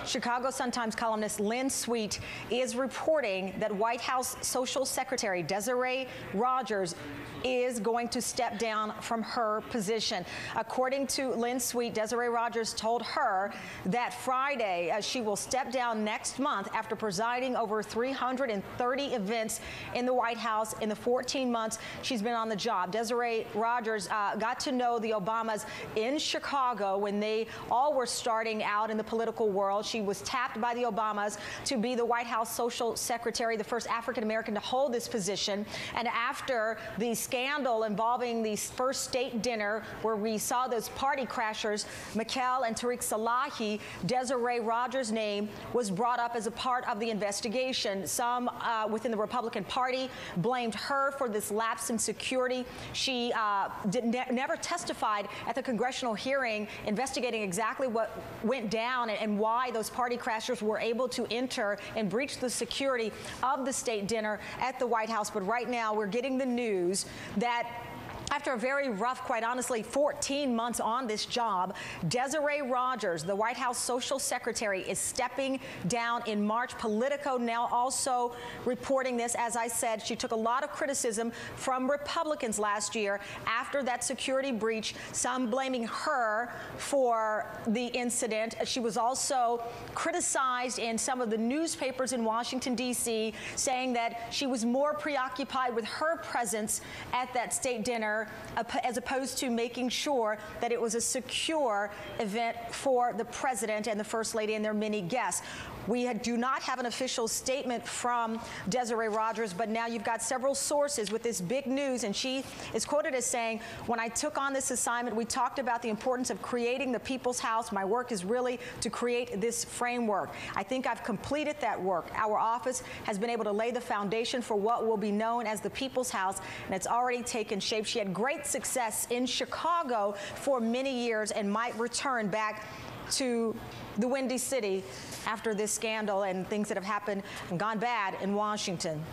Chicago Sun-Times columnist Lynn Sweet is reporting that White House Social Secretary Desiree Rogers is going to step down from her position. According to Lynn Sweet, Desiree Rogers told her that Friday she will step down next month after presiding over 330 events in the White House in the 14 months she's been on the job. Desiree Rogers got to know the Obamas in Chicago when they all were starting out in the political world. She was tapped by the Obamas to be the White House Social Secretary, the first African-American to hold this position. And after the scandal involving the first state dinner where we saw those party crashers, Mikhail and Tariq Salahi, Desiree Rogers' name was brought up as a part of the investigation. Some within the Republican Party blamed her for this lapse in security. She never testified at the congressional hearing investigating exactly what went down and why those party crashers were able to enter and breach the security of the state dinner at the White House. But right now we're getting the news that after a very rough, quite honestly, 14 months on this job, Desiree Rogers, the White House Social Secretary, is stepping down in March. Politico now also reporting this. As I said, she took a lot of criticism from Republicans last year after that security breach, some blaming her for the incident. She was also criticized in some of the newspapers in Washington, D.C., saying that she was more preoccupied with her presence at that state dinner as opposed to making sure that it was a secure event for the president and the first lady and their many guests. We do not have an official statement from Desiree Rogers, but now you've got several sources with this big news, and she is quoted as saying, "When I took on this assignment, we talked about the importance of creating the People's House. My work is really to create this framework. I think I've completed that work. Our office has been able to lay the foundation for what will be known as the People's House, and it's already taken shape." She had great success in Chicago for many years and might return back to the Windy City after this scandal and things that have happened and gone bad in Washington.